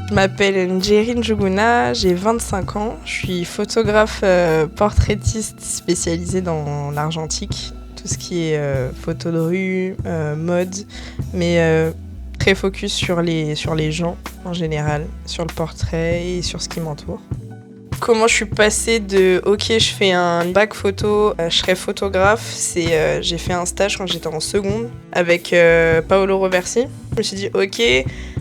Je m'appelle Njeri Njuguna, j'ai 25 ans. Je suis photographe portraitiste spécialisée dans l'argentique, tout ce qui est photo de rue, mode, mais très focus sur les gens en général, sur le portrait et sur ce qui m'entoure. Comment je suis passée de OK, je fais un bac photo, je serai photographe, j'ai fait un stage quand j'étais en seconde avec Paolo Roversi. Je me suis dit OK,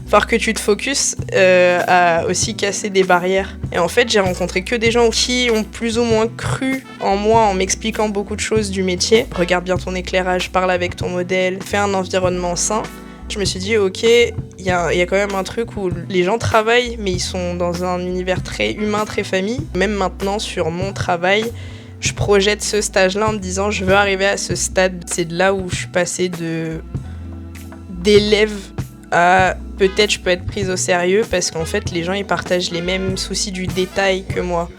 falloir que tu te focuses à aussi casser des barrières. Et en fait, j'ai rencontré que des gens qui ont plus ou moins cru en moi en m'expliquant beaucoup de choses du métier. Regarde bien ton éclairage, parle avec ton modèle, fais un environnement sain. Je me suis dit, OK, il y a quand même un truc où les gens travaillent, mais ils sont dans un univers très humain, très famille. Même maintenant, sur mon travail, je projette ce stage-là en me disant, je veux arriver à ce stade. C'est de là où je suis passée d'élève à peut-être je peux être prise au sérieux parce qu'en fait, les gens, ils partagent les mêmes soucis du détail que moi.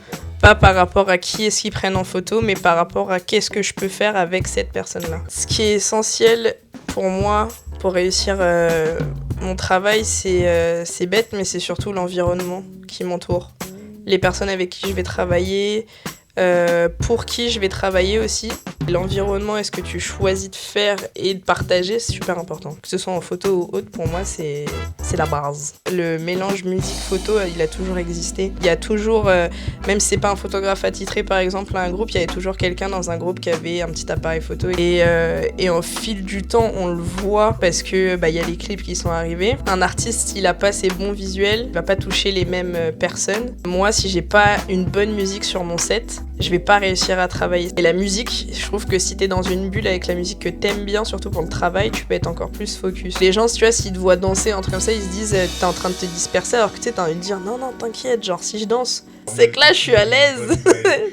Pas par rapport à qui est-ce qu'ils prennent en photo, mais par rapport à qu'est-ce que je peux faire avec cette personne-là. Ce qui est essentiel pour moi, pour réussir mon travail, c'est bête, mais c'est surtout l'environnement qui m'entoure. Les personnes avec qui je vais travailler, pour qui je vais travailler aussi. L'environnement, est-ce que tu choisis de faire et de partager, c'est super important. Que ce soit en photo ou autre, pour moi, c'est la base. Le mélange musique-photo, il a toujours existé. Il y a toujours, même si c'est pas un photographe attitré par exemple à un groupe, il y avait toujours quelqu'un dans un groupe qui avait un petit appareil photo. Et au fil du temps, on le voit parce que il y a les clips qui sont arrivés. Un artiste, s'il a pas ses bons visuels, il va pas toucher les mêmes personnes. Moi, si j'ai pas une bonne musique sur mon set, je vais pas réussir à travailler. Et la musique, je trouve que si t'es dans une bulle avec la musique que t'aimes bien, surtout pour le travail, tu peux être encore plus focus. Les gens, tu vois, s'ils te voient danser, un truc comme ça, ils se disent t'es en train de te disperser, alors que tu sais, t'as envie de dire non, t'inquiète, genre si je danse, c'est que là, je suis à l'aise,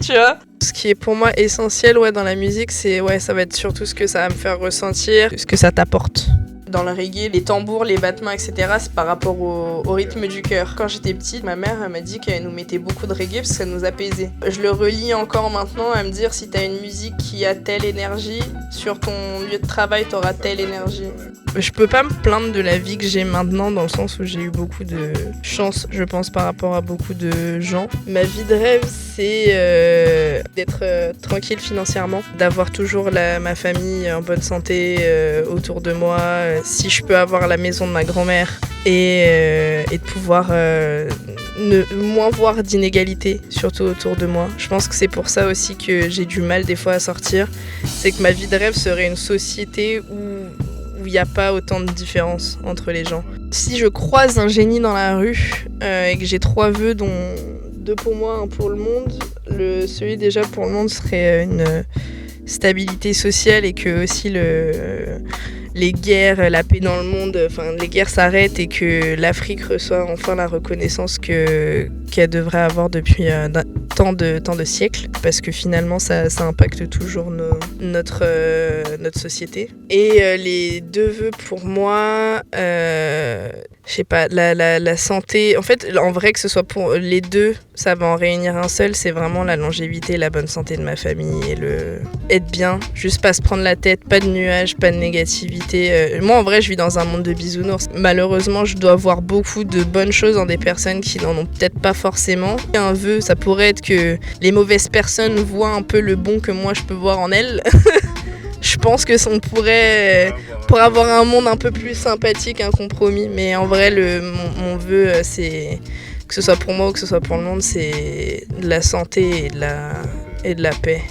tu vois. Ce qui est pour moi essentiel dans la musique, c'est ça va être surtout ce que ça va me faire ressentir, ce que ça t'apporte. Dans le reggae, les tambours, les battements, etc., c'est par rapport au rythme du cœur. Quand j'étais petite, ma mère elle m'a dit qu'elle nous mettait beaucoup de reggae parce que ça nous apaisait. Je le relis encore maintenant à me dire si t'as une musique qui a telle énergie, sur ton lieu de travail, t'auras telle énergie. Je peux pas me plaindre de la vie que j'ai maintenant dans le sens où j'ai eu beaucoup de chance, je pense, par rapport à beaucoup de gens. Ma vie de rêve, c'est d'être tranquille financièrement, d'avoir toujours ma famille en bonne santé autour de moi, si je peux avoir la maison de ma grand-mère et de pouvoir moins voir d'inégalités, surtout autour de moi. Je pense que c'est pour ça aussi que j'ai du mal des fois à sortir. C'est que ma vie de rêve serait une société où il n'y a pas autant de différence entre les gens. Si je croise un génie dans la rue et que j'ai 3 vœux, dont 2 pour moi, 1 pour le monde, celui déjà pour le monde serait une stabilité sociale et que aussi les guerres, la paix dans le monde, les guerres s'arrêtent et que l'Afrique reçoit enfin la reconnaissance qu'elle devrait avoir depuis tant de siècles, parce que finalement ça impacte toujours notre société. Et les 2 vœux pour moi, je sais pas, la santé. En fait, en vrai, que ce soit pour les 2, ça va en réunir un seul, c'est vraiment la longévité, la bonne santé de ma famille et être bien, juste pas se prendre la tête, pas de nuages, pas de négativité. Moi, en vrai, je vis dans un monde de bisounours. Malheureusement, je dois voir beaucoup de bonnes choses dans des personnes qui n'en ont peut-être pas forcément. Un vœu, ça pourrait être que les mauvaises personnes voient un peu le bon que moi je peux voir en elles. Je pense que on pourrait avoir un monde un peu plus sympathique, un compromis. Mais en vrai, mon vœu, c'est que ce soit pour moi ou que ce soit pour le monde, c'est de la santé et de la paix.